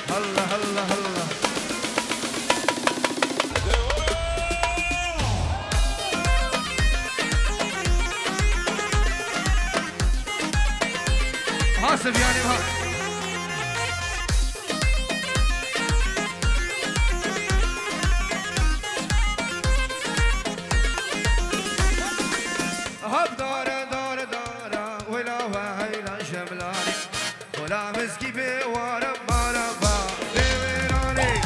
هلا هلا هلا حاسب يعني ها هب دارة دارة دارة ولا وهيلا شملاني ولا مسكي بوارا مارا با بيراني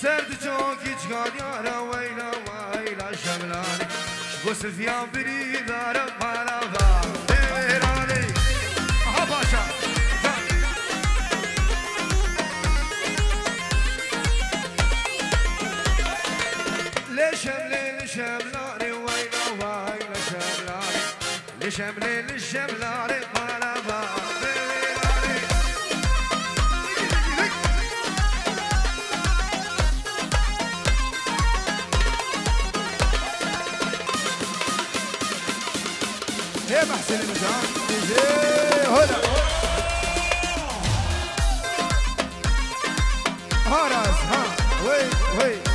سرد جوكي جغال يارا ويلا وهيلا شملاني غسل فيها بريدارا مارا با بيراني ها باشا شملاني ويلا ويلا شملاني لشملاني الشملاني مالا بابيراني يا محسن المجان هنا ها راس ها وي وي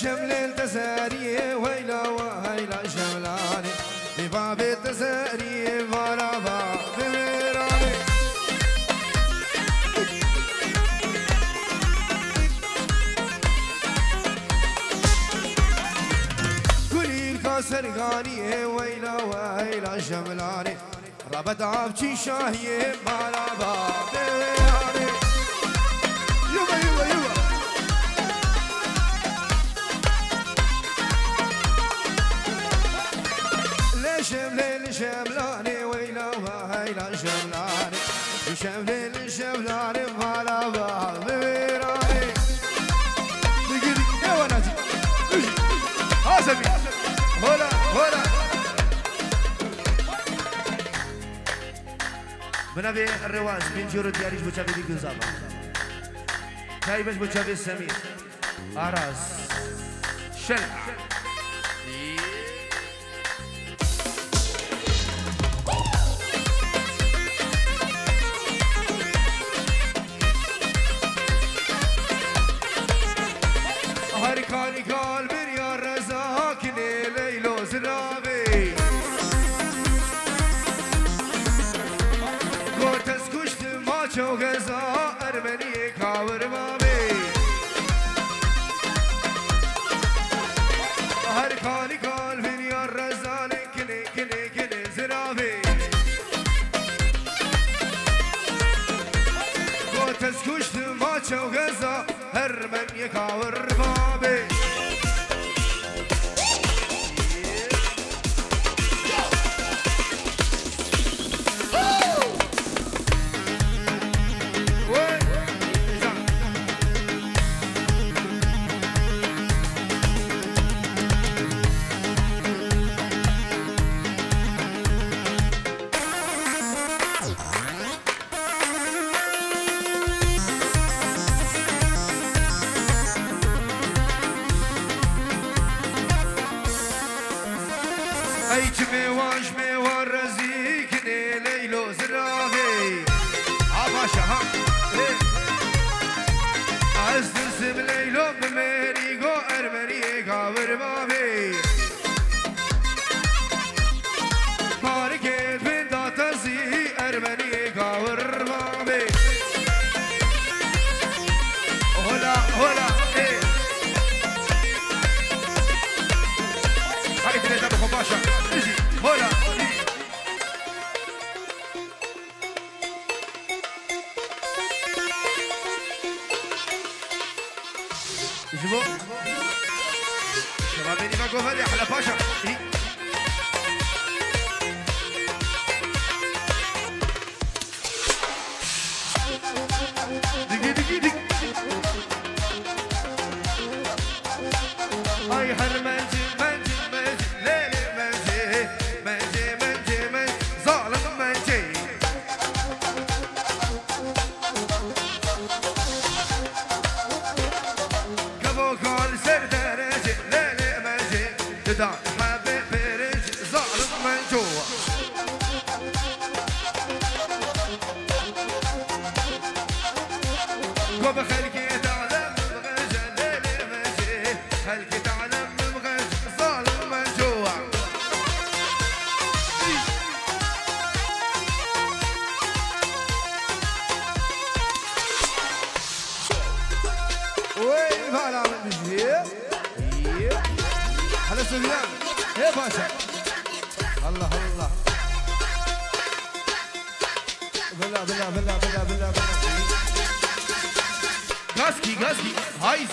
شمل تساريه ويلا وهيلا شملاني بباب التساريه ولا باب بيراني كلي الكاسرغانيه ويلا وهيلا شملاني ربط عبشي شاهيه ولا باب بيراني يبا يبا يبا شملين شملاني ويلا وهيلا شملاني شملين شملاني مالا بابيراني دقيقة يا ولدي حاسبي هلا هلا بنبي الرواز بين جورو دياريش بوشابي دي قلزابا تايبش بوشابي السمير أراس شلع هركاني قال بريا رزاك ليلو زرابي قوتس كشت ما شو غزا ارمني كاور مامي هركاني قال بريا رزاك كلي زرابي قوتس كشت ما شو غزا هرمن يكاور بابي ايجمي واجمي ورزيكني ليلو زرافي عباشا ها عزرسم ليلو بمريقو ارمني كاور بابي ماركت بن داتزي ارمني كاور بابي هلا هلا هاي تلاتة بخباشا اجي هلا جيبوا شبابيني ما قوفل يا حلا باشا دقي دقي دقي هاي حر منزل منزل منزل ليلي منزل منزل بخلقي تعلم بغيج الليل مجي خلقي تعلم بغيج ظالم من جوا وين فعلا من جي هلا سفيان يا باشا الله الله بالله بالله بالله بالله بالله غاسكي غاسكي هايس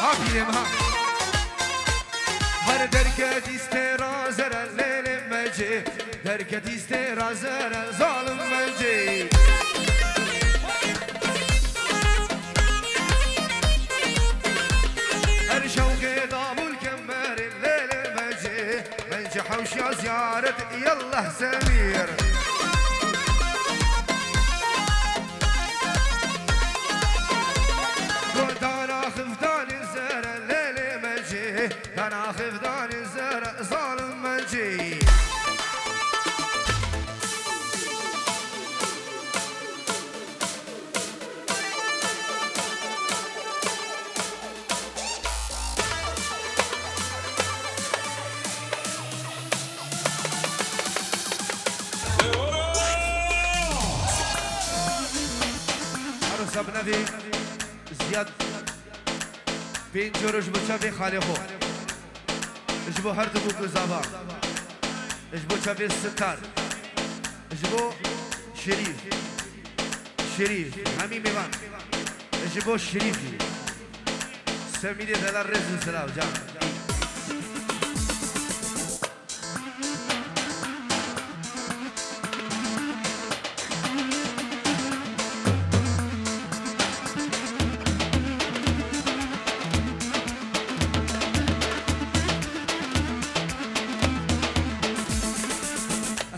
عافية مها هر دركة استرازر الليل مجي دركة استرازر ظالم مجي هر شوقي ضابو الكمار الليل مجي مجي حوش يا زيارة يلا سمير أنا خفدان الزرع ظالم مجي عروس ابنبي زياد بين جورج بوشافي خالقو اجبو هردبو بزابا اجبو شافي الستار اجبو شريف همي ميوان اجبو شريفي سميدي دلال رزو سلاو جان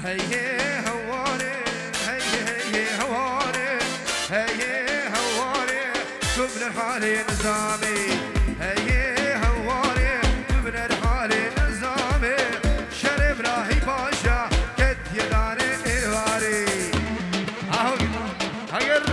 هي هواري هي هواري هي هواري شوفنا الحالي نظامي هي هواري شوفنا الحالي نظامي شرب راهي باشا كد يداري إيواري اهو هاجر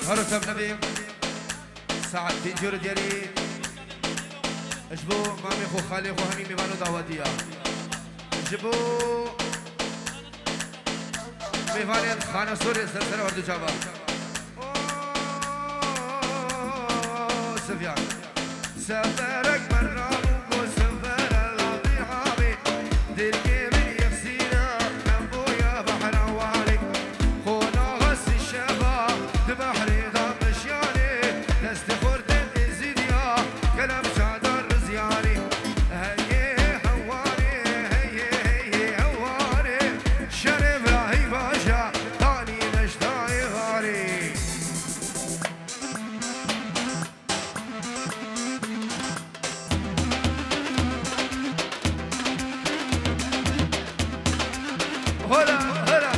عروس ابنبي ساعة تنجر ديالي اجبو مامي خو خالي خو همي ميبانو دعواتيا اجبو ميفاني خانة سوري سلسلة وردو جابا سفيان سفرك مرابو وسفر العبي عابي ديركي من يفسينا نبو يا بحر عوالي خونا غسي الشباب بحري ضم شياني تستخور تنزيديا كلام شادر رزياني هي هواري هي هواري شرب راهي باشا تاني نشتاي غاري هلا هلا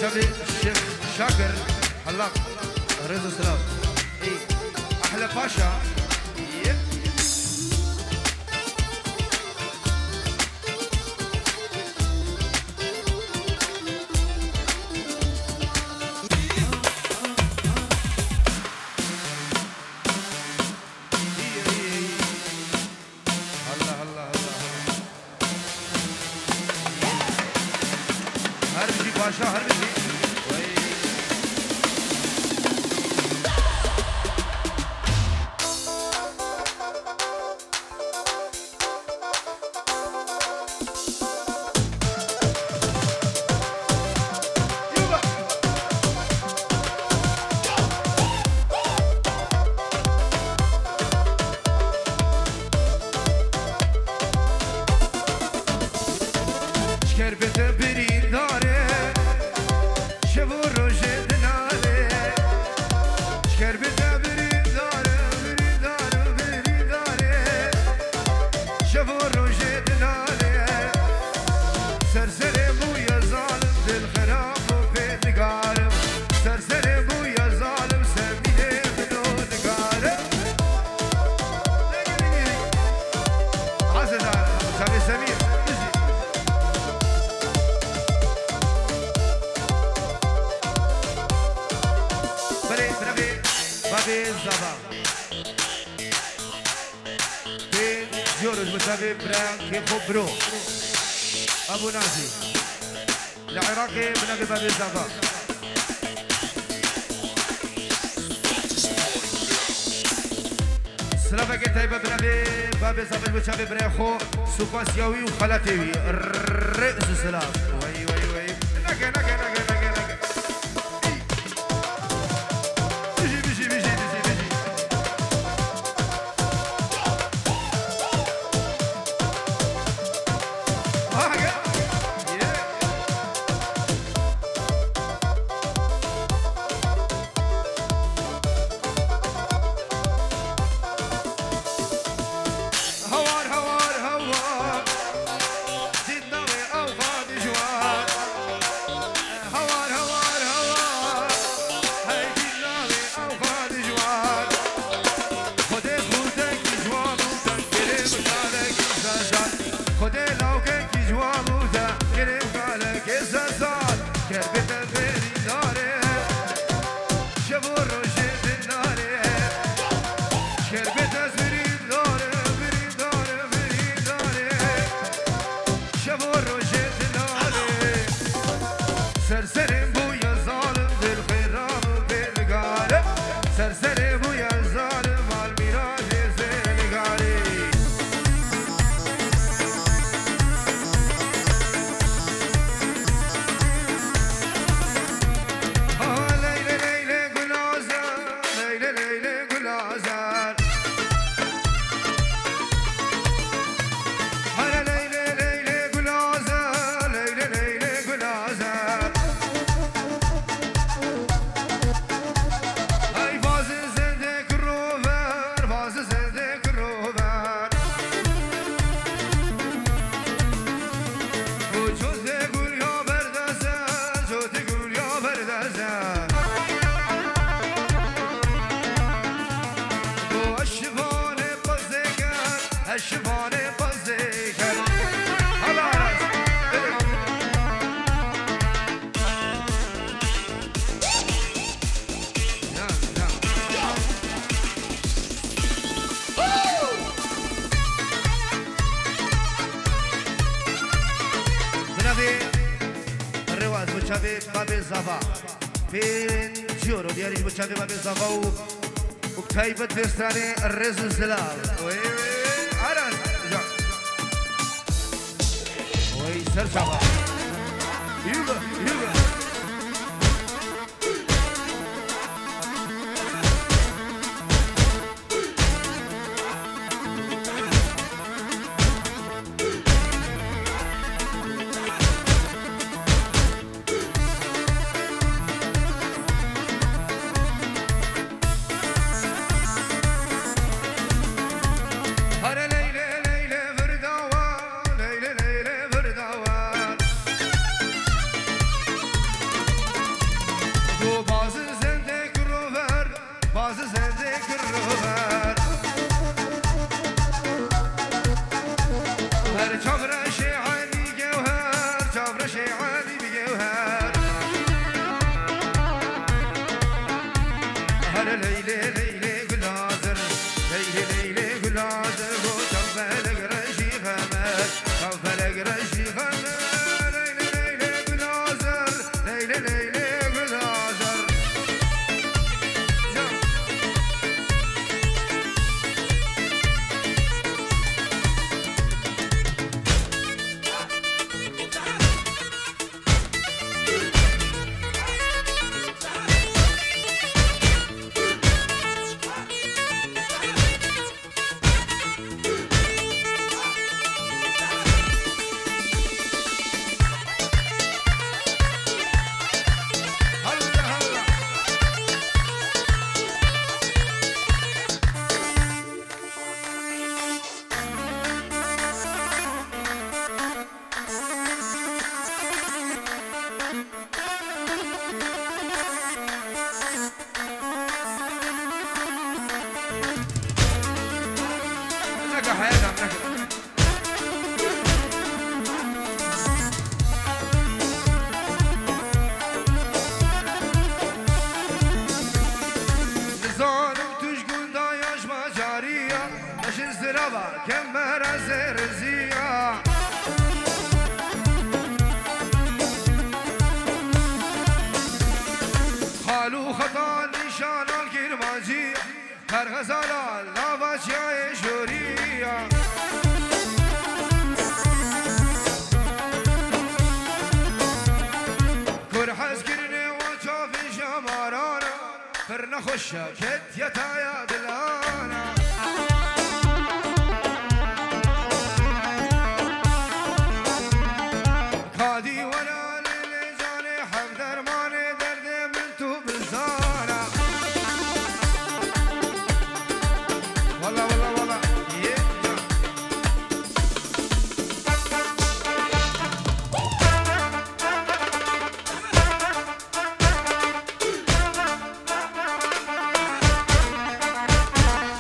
الشيخ شاكر حلاق رضا سلام احلى باشا بابي زبا بين جورج بتابي برانكي خبرو ابو نازي العراقي بنقي بابي زبا سلافك تايبه بنبي بابي زبا بتابي بريخو سوباسياوي وخلاتيوي الرئيس السلام وي وي وي نقي نقي نقي نقي نقي بيجي بيجي بيجي بيجي بيجي بابي زبا فين جورو ديالي بتشافي بابي زبا وكتايبة بيستاني الرز الزلال وي وي عرس جا وي سر شبا يوغا يوغا بابا كمر زرزية خالو خطا نشان الكرمانجية هر غزالة لاباشيا شورية كرحز كرني وشاف شمارانا فرنا خشة كت يتايا دلانا كادي ولا للجاني حق درماني درد من تو بالزانة والله والله والله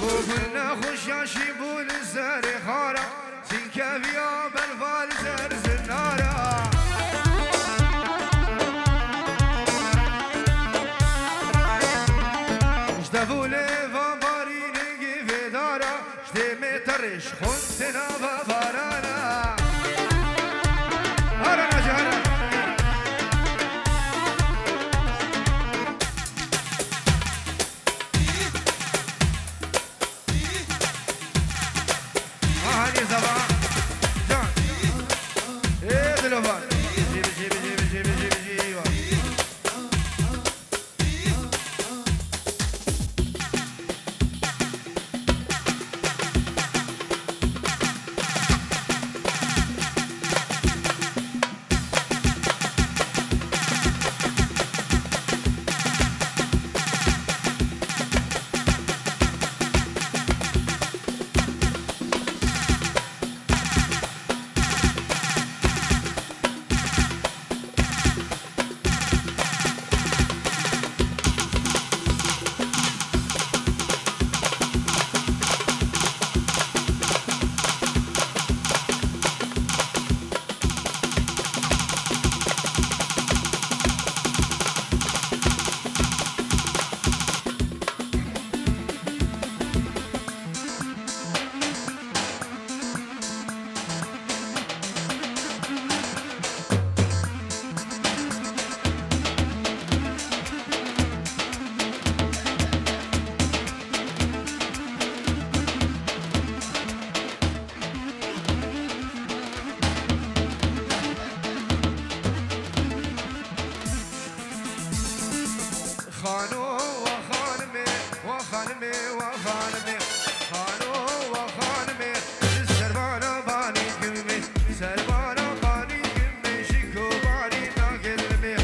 وقلنا خشة شيبول الزاري خارة سنكافيا بالفال زرز النارة اشتفولي فاباري نجي في دارة اشتي مترش خنتنا فابارانا هرانا جهرانا هاني زبا جان ايه دلوفان جيب جيب جيب جيب جيب جيب خانو وخانمي وخانمي وخانمي خانو وخانمي السربانة باني قمي سربانة باني قمي شكو باني ناكلمي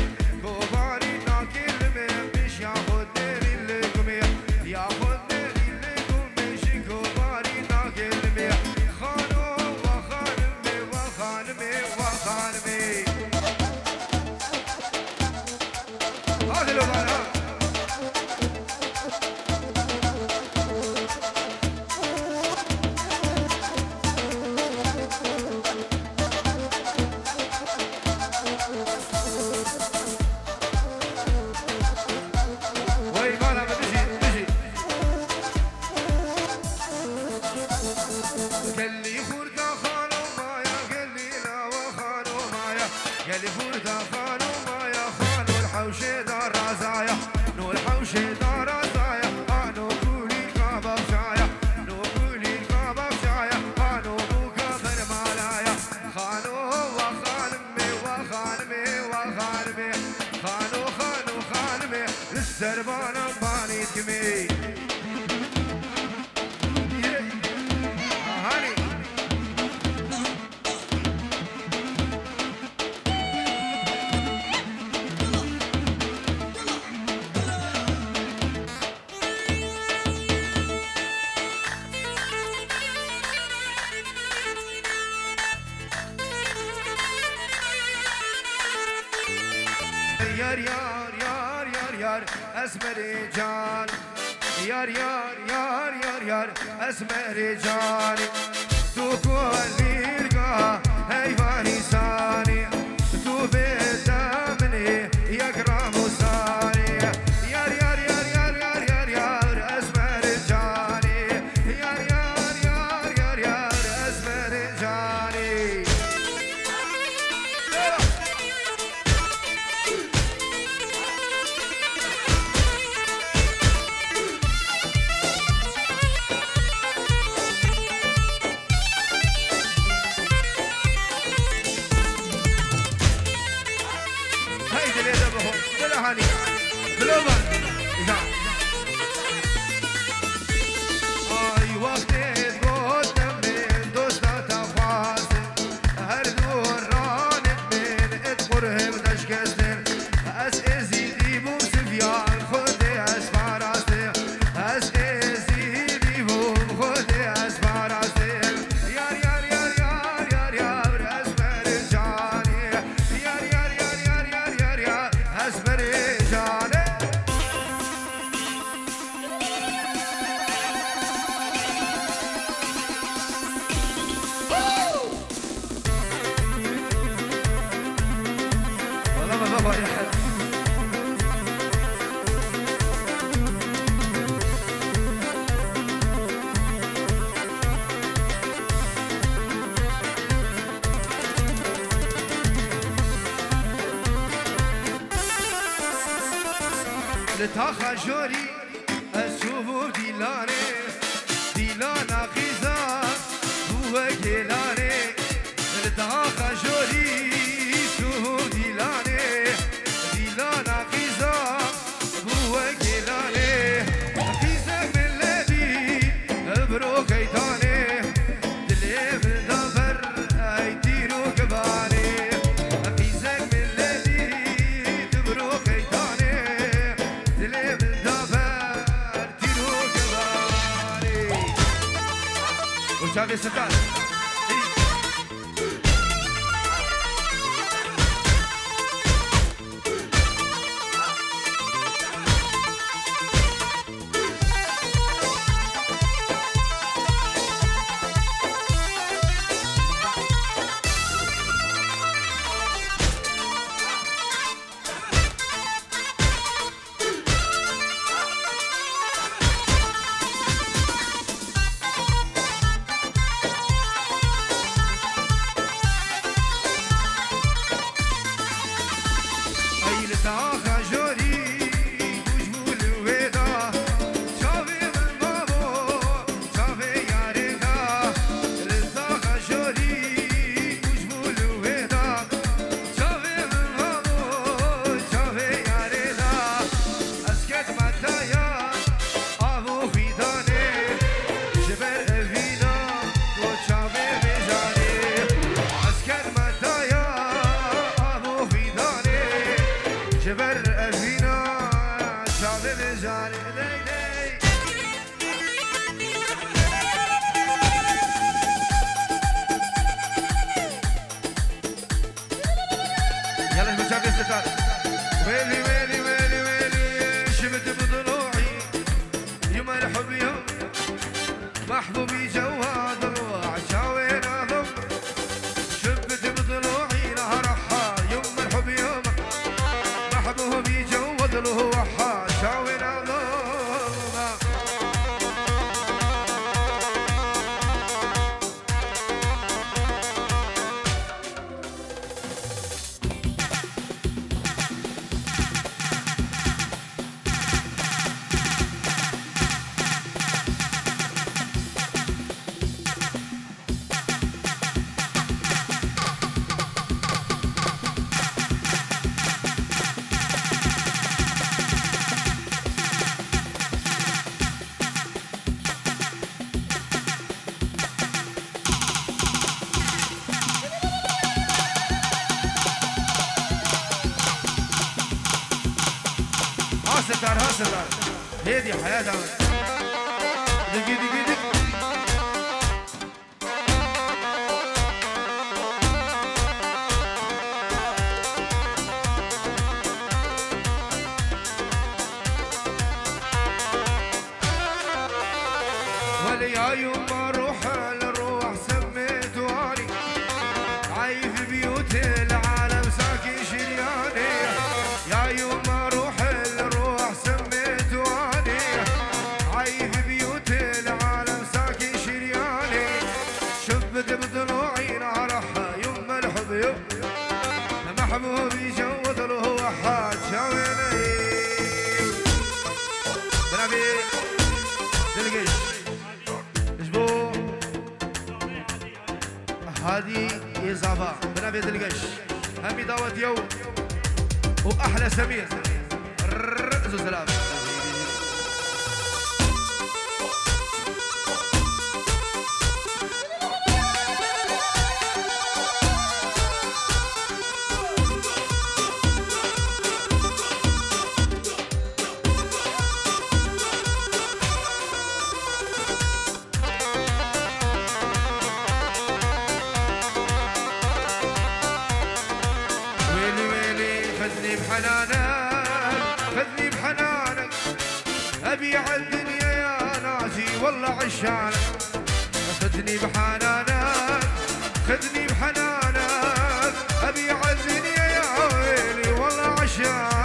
كو باني ناكلمي مش ياخدني للقمي ياخدني للقمي شكو باني ناكلمي خانو وخانمي وخانمي وخانمي هذا لو بنا يلي فوردا خانو مايا خانو الحوشي دار رزايا نو الحوشي دار رزايا نو كولي كابا بشايا نو كولي كابا بشايا نو بوكا برمالايا خانو وخانمي وخانمي وخانمي خانو خانو خانمي السربانة باني تكمي يار يار يار يار يار اسمري جان يار يار يار يار يار اسمري جان تو كل لقى هيفاني ساني تو بيت مني يكرم ساني يار يار يار يار يار يار يار اسمري جاني يار يار يار يار لتاخا جوري أشوفو ديلاني ديلانا خيزا هو جيلاني لتاخا جوري شوفو ديلاني ديلانا خيزا هو جيلاني خيزا من لدي برو كيتاني دلي من دبر ايتيرو كباني خيزا من لدي برو كيتاني دلي من دبر تيرو كباني وشافي ستار ويلي ويلي ويلي ويلي شبت بضلوعي يوم الحب يوم محبوبي جواد ضلوع شاوين اضم شبت بضلوعي لها رحا يوم الحب يوم محبوبي جواد ضلوع شاوين اضم ستار هذه حياتها دقي دقي دقي وليا يوم ما اروح للروح سميت واني عايف بيوت العالم ساكن شرياني يا يوم ما اروح للروح سميت واني عايف بيوت العالم ساكن شرياني شبت بضلوعي نارها يوم الحب يوم محبوبي جود له حاج شاويني بنابي دلقيش اسبوع هادي إضافة بنابي دلقيش همي دعوة يوم وأحلى سمير رزو سلام خذني بحنانك أبيع الدنيا يا ناسي والله عشانك خذني بحنانك أبيع الدنيا يا ويلي والله عشانك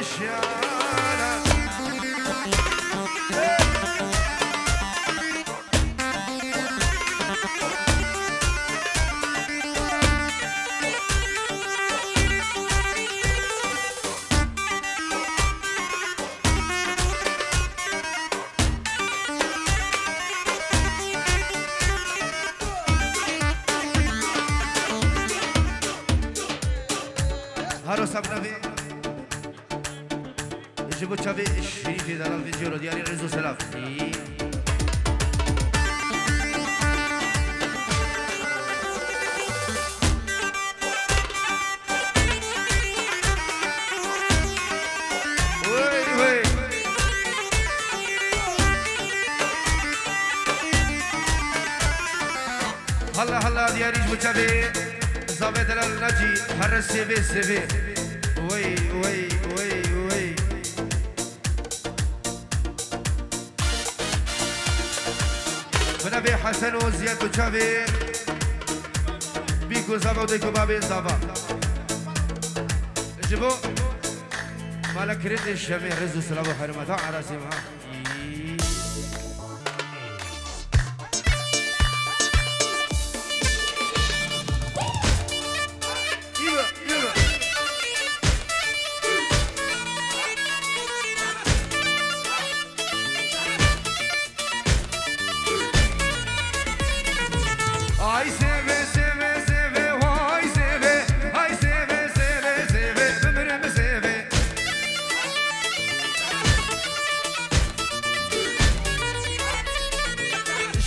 وشانا هارو سبنبي جيبوا تشافي الشريفي دار الفيديو ديالي ريزو سلاف هلا هلا ديالي جيبوا تشافي زابد النجي هر السيفي سيفي وي وي وي وي بنبي حسن وزياد وشافي بيكو زافا وديكو بابي زافا جيبو مالك رد الشمي رزو سلابو حرمتا عراسي معاه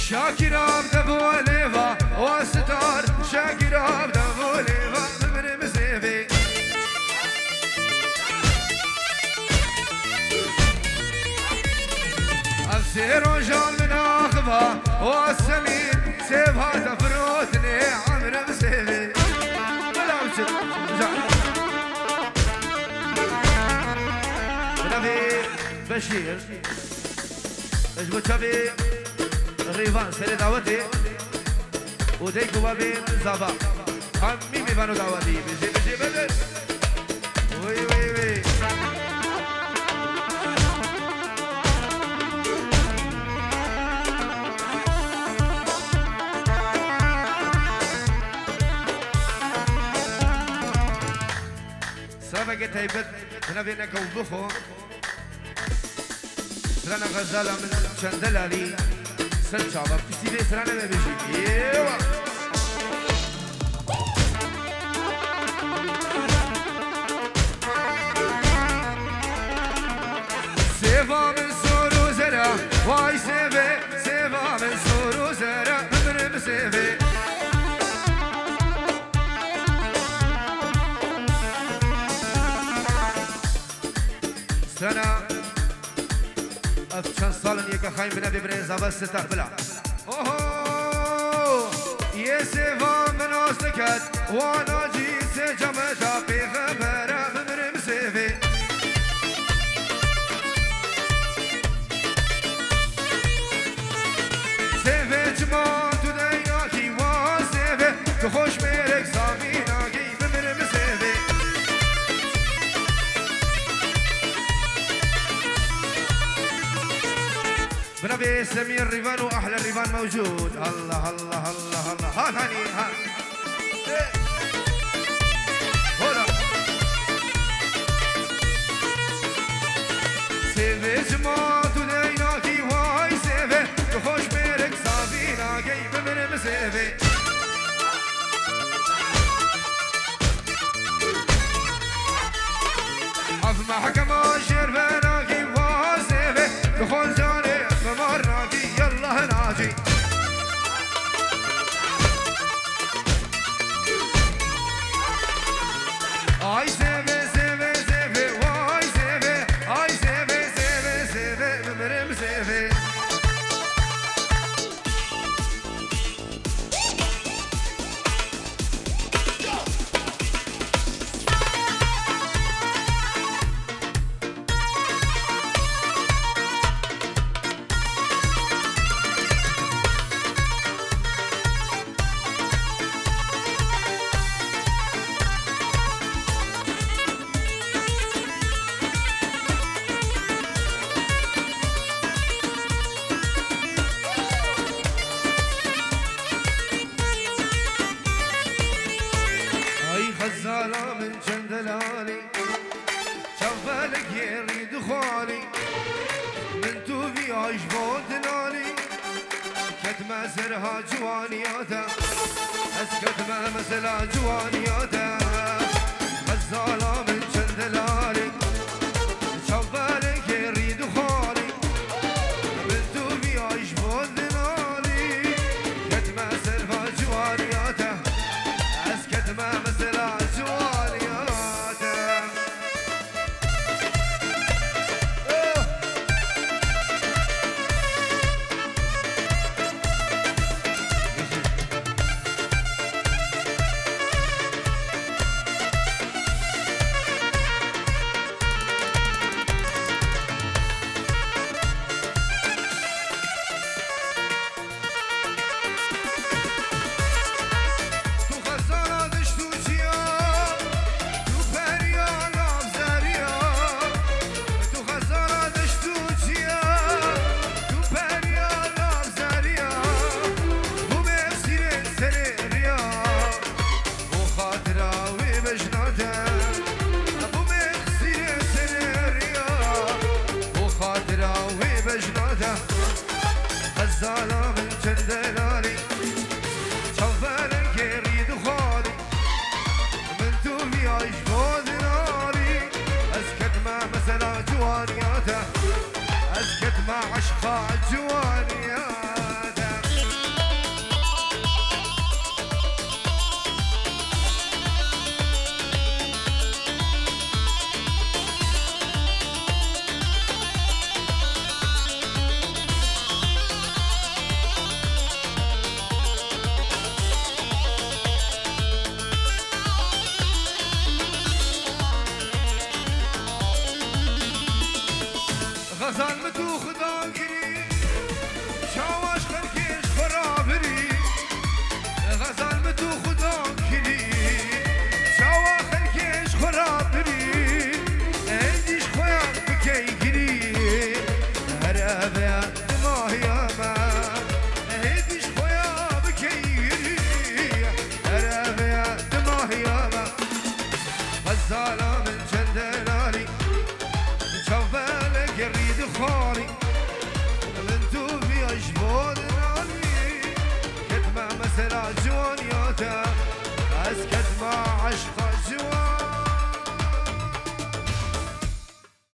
شاكر عبد ابو ليفا وستار شاكر عبد ابو ليفا من مسيفي السير وجال من اخبا والسمين سيبها تفروتني عمر مسيفي بلا وجه نبي بشير اجبو تشافي ريفان سري دعوتي وديكو بابين زابا خمي بيبانو دعوتي بيجي بيجي بدل وي وي وي سرافة قلت هيبت تنبينا كوبوخو سرانا غزالة من شندلالي سرچابا پسی به سرانه ببیشی ایوا سیوا من سورو زرا وای سیوه سیوا من سورو زرا بمرم سیوه سرانا چند سالن یک خایم بنبی برزا بس تقبلا اوه یه سیوان بناس نکد وانا جیس جمعتا پیغمبرا بمرم سیوی سیوی جمان تو دینا کی وان سیوی تو خوش میرک سامینا کی بمرم سیوی بنبي سمير ريفان واحلى الريفان موجود الله الله الله الله ها ثاني ها هلا سيفي جماعة دينا كي واي سيفي تخش بيرك صافينا جايب من مسيفي حف محكمة شرفنا كي واي سيفي تخش جاني مرناكي يلا ناجي اي سيفي سيفي سيفي واي سيفي اي سيفي سيفي سيفي بمرم سيفي دلالي شوفالك يريد خالي من توفي عجبون دلالي كتما سرها جوانياتا كتما مثلا جوانياتا غزالة من دلالي شوفالك يريد خالي من توفي عجبون دلالي كتما سرها جوانياتا كتما مثلا غزالة من جندلالي شوفالك يريد خالي من توفي عجبون ناري اسكت ما مثلا جوانياته اسكت ما عشقا جوانياته غزال متو خدا